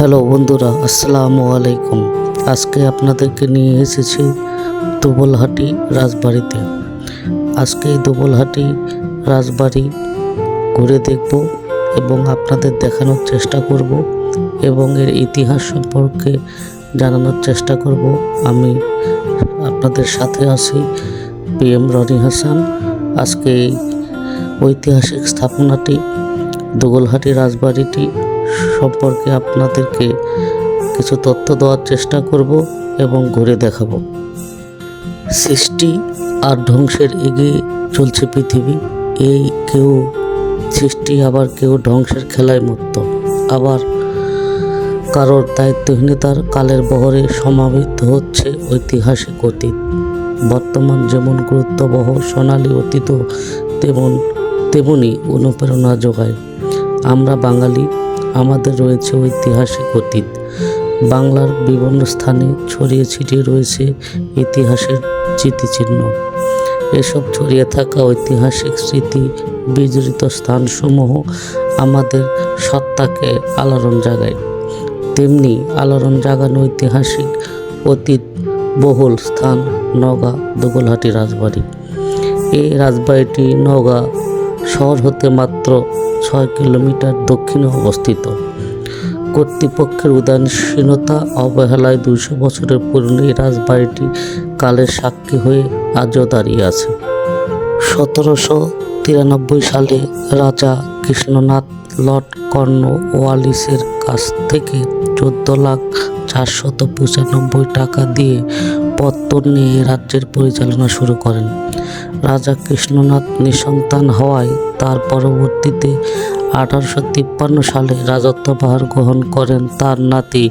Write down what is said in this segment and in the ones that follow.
Hello বন্ধুরা, আসসালামু আলাইকুম। আজকে আপনাদেরকে নিয়ে এসেছি দুবলহাটি রাজবাড়িতে। আজকে এই দুবলহাটি রাজবাড়ি ঘুরে দেখব এবং আপনাদের দেখানোর চেষ্টা করব এবং এর ইতিহাস সম্পর্কে জানানোর চেষ্টা করব। আমি আপনাদের সাথে আছি PM রনি হাসান। আজকে এই ঐতিহাসিক স্থাপনাটি দুবলহাটি রাজবাড়িটি সম্পর্কে আপনাদেরকে কিছু তথ্য দেওয়ার চেষ্টা করব এবং ঘুরে দেখাবো। সৃষ্টি আর ধ্বংসের এগিয়ে চলছে পৃথিবী। এই কেউ সৃষ্টি, আবার কেউ ধ্বংসের খেলায় মুক্ত, আবার কারোর দায়িত্বহীনতার কালের বহরে সমাবেত হচ্ছে ঐতিহাসিক অতীত। বর্তমান যেমন গুরুত্ববহ সোনালী অতীত তেমনি অনুপ্রেরণা যোগায়। আমরা বাঙালি, আমাদের রয়েছে ঐতিহাসিক অতীত। বাংলার বিভিন্ন স্থানে ছড়িয়ে ছিটিয়ে রয়েছে ইতিহাসের স্মৃতিচিহ্ন। এসব ছড়িয়ে থাকা ঐতিহাসিক স্মৃতি বিজড়িত স্থানসমূহ আমাদের সত্তাকে আলোড়ন জাগায়। তেমনি আলোড়ন জাগানো ঐতিহাসিক অতীত বহুল স্থান নওগাঁ দুবলহাটি রাজবাড়ি। এই রাজবাড়িটি নওগাঁ শহর হতে মাত্র 6 কিলোমিটার দক্ষিণে অবস্থিত। কর্তৃপক্ষের উদাসীনতা অবহেলায় 200 বছরের পুরনো এই রাজবাড়িটি কালের সাক্ষী হয়ে আজও দাঁড়িয়ে আছে। 1793 সালে রাজা কৃষ্ণনাথ লর্ড কর্নওয়ালিসের কাছ থেকে 14,495 টাকা দিয়ে পত্তন নিয়ে রাজ্যের পরিচালনা শুরু করেন। রাজা কৃষ্ণনাথ নিঃসন্তান হওয়ায় তার পরবর্তীতে 1853 সালে রাজত্বভার গ্রহণ করেন তার নাতি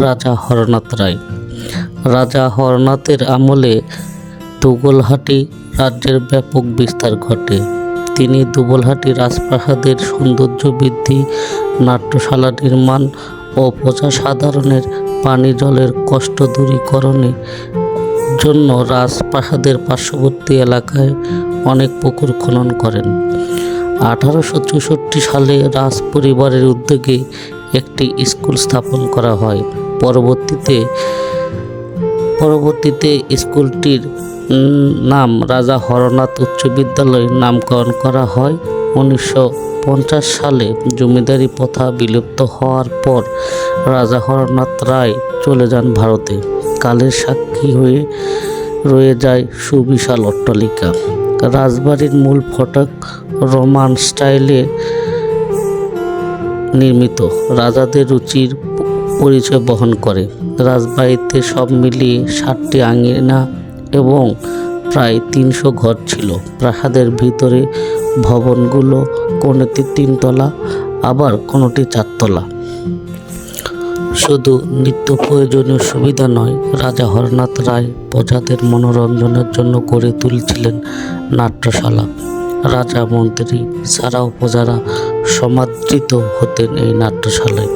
রাজা হরনাথ রায়। রাজা হরনাথের আমলে দুবলহাটি রাজ্যের ব্যাপক বিস্তার ঘটে। তিনি দুবলহাটি রাজপ্রাসাদের সৌন্দর্য বৃদ্ধি, নাট্যশালা নির্মাণ ও প্রজাসাধারণের পানি জলের কষ্ট দূরীকরণের জন্য রাজপ্রাসাদের পার্শ্ববর্তী এলাকায় অনেক পুকুর খনন করেন। 1864 সালে রাজ পরিবারের উদ্যোগে একটি স্কুল স্থাপন করা হয়। পরবর্তীতে স্কুলটির নাম রাজা হরনাথ উচ্চ বিদ্যালয় নামকরণ করা হয়। 1950 সালে জমিদারি প্রথা বিলুপ্ত হওয়ার পর রাজা হরনাথ রায় চলে যান ভারতে। কালের সাক্ষী হয়ে রয়ে যায় সুবিশাল অট্টালিকা। রাজবাড়ির মূল ফটক রোমান স্টাইলে নির্মিত, রাজাদের রুচির পরিচয় বহন করে। রাজবাড়িতে সব মিলিয়ে 7টি আঙিনা এবং প্রায় 300 ঘর ছিল। প্রাসাদের ভিতরে ভবনগুলো কোনোটি 3 তলা, আবার কোনোটি 4 তলা। শুধু নিত্য প্রয়োজনীয় সুবিধা নয়, রাজা হরনাথ রায় প্রজাদের মনোরঞ্জনের জন্য গড়ে তুলেছিলেন নাট্যশালা। রাজা মন্ত্রী ছাড়াও প্রজারা সমাদৃত হতেন এই নাট্যশালায়।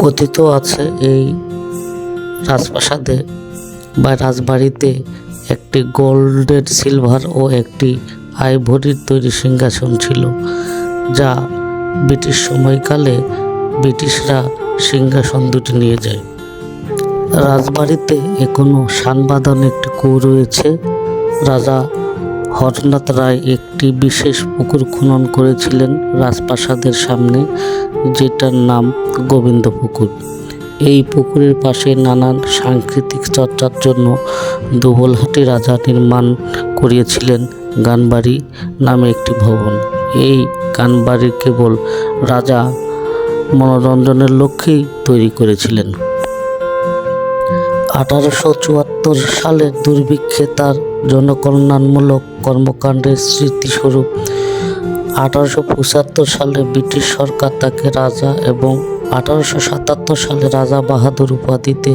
কথিত আছে এই রাজপ্রাসাদে বা রাজবাড়িতে একটি গোল্ডের, সিলভার ও একটি আইভরির তৈরি সিংহাসন ছিল, যা ব্রিটিশ সময়কালে ব্রিটিশরা সিংহাসন দুটি নিয়ে যায়। রাজবাড়িতে এখনও শানবাঁধানো একটি কুয়ো রয়েছে। রাজা হরনাথ রায় একটি বিশেষ পুকুর খনন করেছিলেন রাজপ্রাসাদের সামনে, যেটার নাম গোবিন্দ পুকুর। এই পুকুরের পাশে নানান সাংস্কৃতিক চর্চার জন্য দুবলহাটি রাজা নির্মাণ করিয়েছিলেন গানবাড়ি নামে একটি ভবন। এই গানবাড়ি কেবল রাজা মনোরঞ্জনের লক্ষ্যেই তৈরি করেছিলেন। 1874 সালের দুর্ভিক্ষে তার জনকল্যাণমূলক কর্মকাণ্ডের স্মৃতিস্বরূপ 1875 সালে ব্রিটিশ সরকার তাকে রাজা এবং 1877 সালে রাজা বাহাদুর উপাধিতে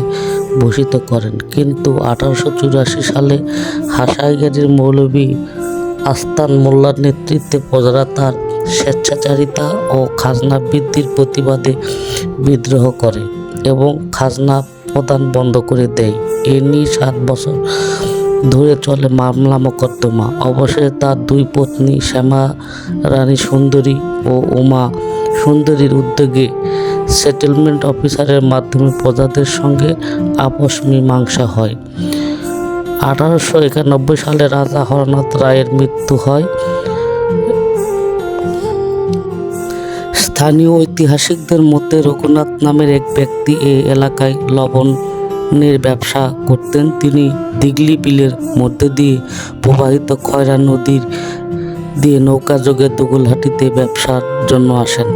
ভূষিত করেন। কিন্তু 1884 সালে হাসাইগাড়ির মৌলভী আস্তান মোল্লার নেতৃত্বে প্রজারা তার স্বেচ্ছাচারিতা ও খাজনা বৃদ্ধির প্রতিবাদে বিদ্রোহ করে এবং খাজনা প্রদান বন্ধ করে দেয়। এ নিয়ে 7 বছর ধরে চলে মামলা মোকদ্দমা। অবশেষে তার 2 পত্নী শ্যামা রানী সুন্দরী ও উমা সুন্দরীর উদ্যোগে সেটেলমেন্ট অফিসারের মাধ্যমে প্রজাদের সঙ্গে আপোষ মীমাংসা হয়। 1891 সালে রাজা হরনাথ রায়ের মৃত্যু হয়। স্থানীয় ঐতিহাসিকদের মধ্যে রঘুনাথ নামের এক ব্যক্তি এই এলাকায় লবণের ব্যবসা করতেন। তিনি দিগলি বিলের মধ্যে দিয়ে প্রবাহিত খয়রা নদীর দিয়ে নৌকাযোগে দুগলহাটিতে ব্যবসার জন্য আসেন।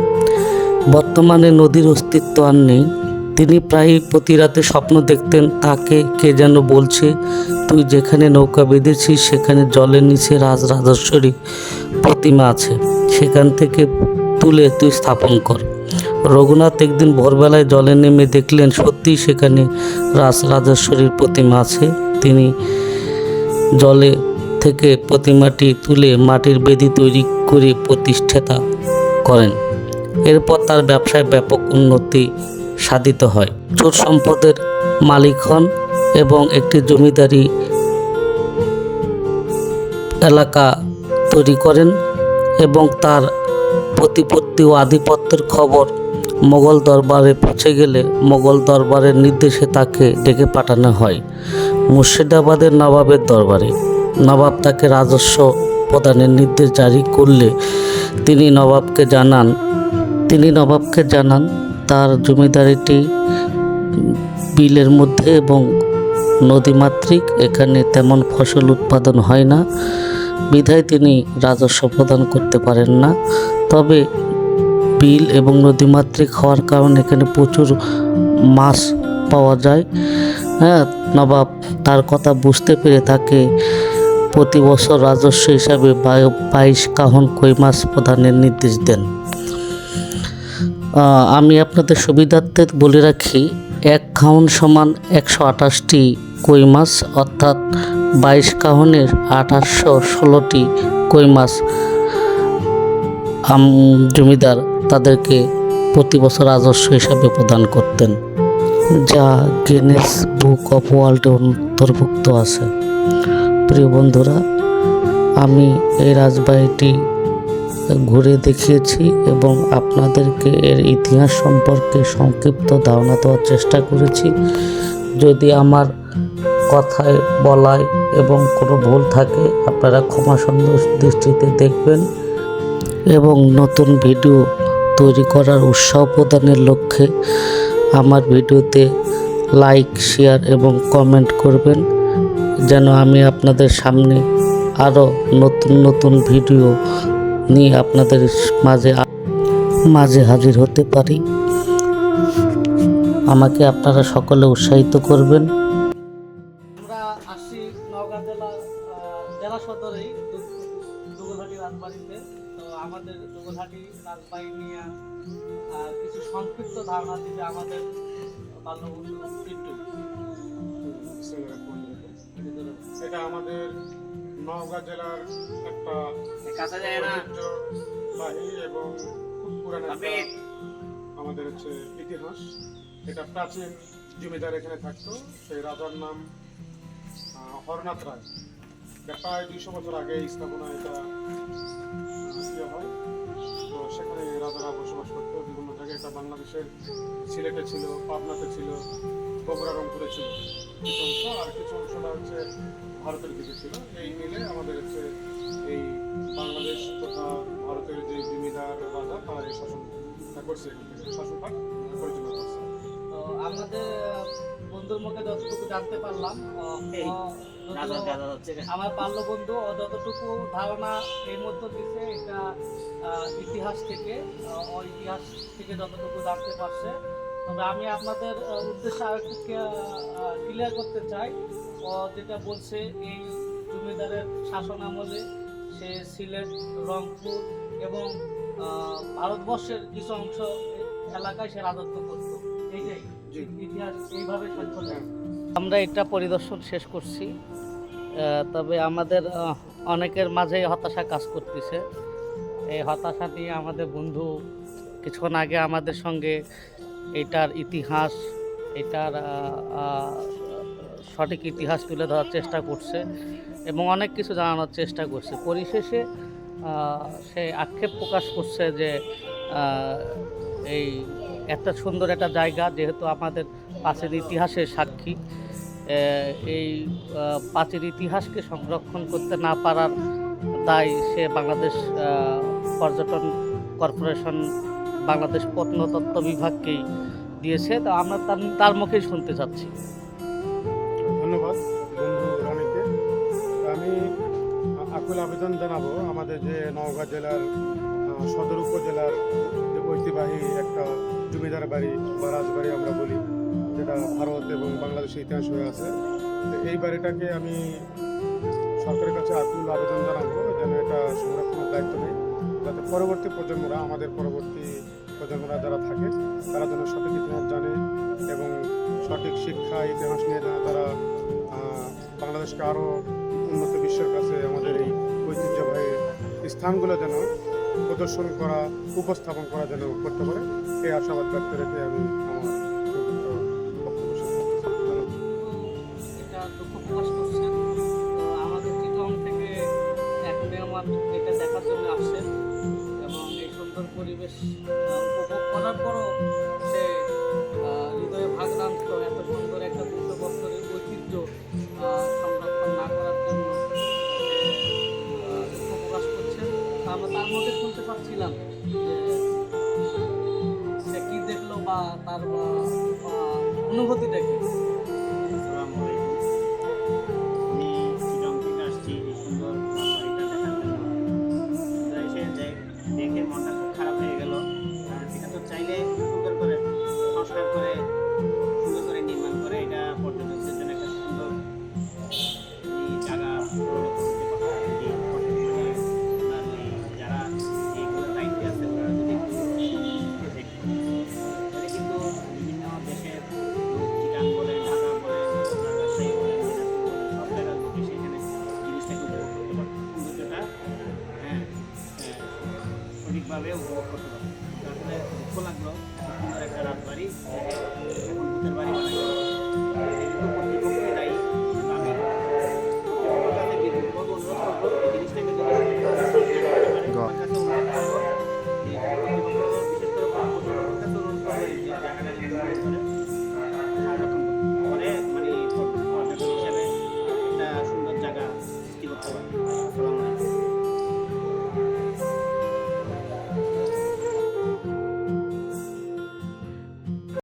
বর্তমানে নদীর অস্তিত্ব আর নেই। তিনি প্রায়ই প্রতি রাতে স্বপ্ন দেখতেন, তাকে কে যেন বলছে, তুই যেখানে নৌকা বেঁধেছিস সেখানে জলের নিচে রাজরাজেশ্বরী প্রতিমা আছে, সেখান থেকে তুলে তুই স্থাপন কর। রঘুনাথ একদিন ভোরবেলায় জলে নেমে দেখলেন সত্যিই সেখানে রাজরাজেশ্বরীর প্রতিমা আছে। তিনি জলে থেকে প্রতিমাটি তুলে মাটির বেদি তৈরি করে প্রতিষ্ঠাতা করেন। এরপর তার ব্যবসায় ব্যাপক উন্নতি সাধিত হয়। চোর সম্পদের মালিক হন এবং একটি জমিদারি এলাকা তৈরি করেন এবং তার প্রতিপত্তি ও আধিপত্যের খবর মোগল দরবারে পৌঁছে গেলে মোগল দরবারের নির্দেশে তাকে ডেকে পাঠানো হয় মুর্শিদাবাদের নবাবের দরবারে। নবাব তাকে রাজস্ব প্রদানের নির্দেশ জারি করলে তিনি নবাবকে জানান তার জমিদারিটি বিলের মধ্যে এবং নদীমাতৃক, এখানে তেমন ফসল উৎপাদন হয় না, বিধায় তিনি রাজস্ব প্রদান করতে পারেন না। তবে বিল এবং নদীমাতৃক হওয়ার কারণে এখানে প্রচুর মাছ পাওয়া যায়। নবাব তার কথা বুঝতে পেরে তাকে প্রতি বছর রাজস্ব হিসাবে 22 কাহন কই মাছ প্রদানের নির্দেশ দেন। আমি আপনাদের সুবিধার্থে বলে রাখি, 1 কাহন সমান 128টি কই মাছ, অর্থাৎ 22 কাহনের 1816টি কই মাছ জমিদার তাদেরকে প্রতি বছর রাজস্ব হিসাবে প্রদান করতেন, যা গিনেস বুক অফ ওয়ার্ল্ডে অন্তর্ভুক্ত আছে। প্রিয় বন্ধুরা, আমি এই রাজবাড়িটি ঘুরে দেখিয়েছি এবং আপনাদেরকে এর ইতিহাস সম্পর্কে সংক্ষিপ্ত ধারণা দেওয়ার চেষ্টা করেছি। যদি আমার কথায় বলায় এবং কোনো ভুল থাকে আপনারা ক্ষমাসুন্দর দৃষ্টিতে দেখবেন এবং নতুন ভিডিও তৈরি করার উৎসাহ প্রদানের লক্ষ্যে আমার ভিডিওতে লাইক, শেয়ার এবং কমেন্ট করবেন, যেন আমি আপনাদের সামনে আরও নতুন নতুন ভিডিও নিয়ে আপনাদের মাঝে হাজির হতে পারি। আমাকে আপনারা সকলে উৎসাহিত করবেন। আমরা আসছি নওগাঁ জেলা সদরে দুগলহাটি রাজবাড়িতে। তো আমাদের দুগলহাটি রাজবাড়ি নিয়ে কিছু সংক্ষিপ্ত ধারণা দিবে আমাদের বাল্যবন্ধু পিন্টু। এটা আমাদের নওগাঁ জেলার একটা ঐতিহ্যবাহী এবং খুব পুরানো একটা আমাদের হচ্ছে ইতিহাস। এটা প্রাচীন জমিদার এখানে থাকতো, সেই রাজার নাম হরনাথ রায়। প্রায় 200 বছর আগে স্থাপনা এটা হয়। তো সেখানে রাজারা বসবাস করতো বিভিন্ন জায়গায়। এটা বাংলাদেশের সিলেটে ছিল, পাবনাতে ছিল, বগুড়া, রংপুরে ছিল কিছু অংশ, আর কিছু অংশটা হচ্ছে ভারতের দিকে ছিল। এই মিলে আমাদের হচ্ছে এই বাংলাদেশ তথা ভারতের যে জমিদার রাজা তারা এই শাসনটা করছে, শাসনভাগ পরিচালনা করছে। তো আমাদের বন্ধুর মুখে যতটুকু জানতে পারলাম, আমার বাল্য বন্ধু যতটুকু ধারণা এর মধ্যে দিচ্ছে, এটা ইতিহাস থেকে যতটুকু জানতে পারছে। তবে আমি আপনাদের উদ্দেশ্যে আরেকটু ক্লিয়ার করতে চাই, যেটা বলছে এই জমিদারের শাসন আমলে সে সিলেট, রংপুর এবং ভারতবর্ষের কিছু অংশ এলাকায় সে রাজত্ব করত। এইটাই ইতিহাস এইভাবে তথ্য দেয়। আমরা এটা পরিদর্শন শেষ করছি, তবে আমাদের অনেকের মাঝে হতাশা কাজ করতেছে। এই হতাশা নিয়ে আমাদের বন্ধু কিছুক্ষণ আগে আমাদের সঙ্গে এটার ইতিহাস, এটার সঠিক ইতিহাস তুলে ধরার চেষ্টা করছে এবং অনেক কিছু জানানোর চেষ্টা করছে। পরিশেষে সে আক্ষেপ প্রকাশ করছে যে এই একটা সুন্দর একটা জায়গা, যেহেতু আমাদের প্রাচীন ইতিহাসের সাক্ষী। এই প্রাচীন ইতিহাসকে সংরক্ষণ করতে না পারার দায় সে বাংলাদেশ পর্যটন কর্পোরেশন, বাংলাদেশ প্রত্নতত্ত্ব বিভাগকেই দিয়েছে। তো আমরা তার মুখেই শুনতে চাচ্ছি। ধন্যবাদ বন্ধু রনিকে। আমি আকুল আবেদন জানাবো আমাদের যে নওগাঁ জেলার সদর উপজেলার যে ঐতিহ্যবাহী একটা জমিদার বাড়ি বা রাজবাড়ি আমরা বলি, যেটা ভারত এবং বাংলাদেশের ইতিহাস হয়ে আছে। তো এই বাড়িটাকে আমি সরকারের কাছে আকুল আবেদন জানাবো যেন এটা সংরক্ষণের দায়িত্ব নেই, যাতে পরবর্তী প্রজন্মরা, আমাদের পরবর্তী প্রজন্মরা যারা থাকে তারা যেন সঠিক ইতিহাস জানে এবং সঠিক শিক্ষা ইতিহাস নিয়ে যেন তারা বাংলাদেশকে আরও উন্নত বিশ্বের কাছে আমাদের এই ঐতিহ্যবাহী স্থানগুলো যেন প্রদর্শন করা, উপস্থাপন করা যেন করতে পারে, এই আশাবাদ ব্যক্ত রেখে আমি আমার সংক্ষিপ্ত বক্তব্য শেষ করছি। এটা দুঃখ প্রকাশ করছেন। তো আমাদের চিটং থেকে এক মেহমান এটা দেখার জন্য আসছেন এবং এই সুন্দর পরিবেশ উপভোগ করার পরও সে হৃদয়ে ভাগরান্ত, এত সুন্দর একটা 200 বছরের ঐতিহ্য সংরক্ষণ না করার জন্য দুঃখ প্রকাশ করছেন। তো আমরা তার মধ্যে শুনতে পাচ্ছিলাম যে সে কী দেখলো বা তার অনুভূতিটা কী। আসসালামু আলাইকুম। আমি চিটং থেকে আসছি এই সুন্দর বাড়িটা দেখার জন্য। এসে দেখে মনটা খুব খারাপ হয়ে গেল, কারণ এটা তো চাইলে সুন্দর করে সংস্কার করে সুন্দর করে নির্মাণ করে এটা পর্যটকদের জন্য একটা সুন্দর জায়গা পরিণত করতে পারে। এই মানে আপনার ওই যারা এইগুলো দায়িত্বে আছে ওরা যদি একটু দেখতে তাহলে কিন্তু বিভিন্ন দেশের লোক, চিটাং বলে, ঢাকা বলে, রাজশাহী বলে, দিনাজপুর বলে, সব জায়গার লোকে সেখানে জিনিসটাকে উপভোগ করতে পারে, সৌন্দর্যটা সঠিকভাবে উপভোগ করতে পারে। তো আসলে দুঃখ লাগলো, এত সুন্দর একটা রাজবাড়ি এখন ভূতের বাড়ি বানাই। কর্তৃপক্ষের দায়িত্ব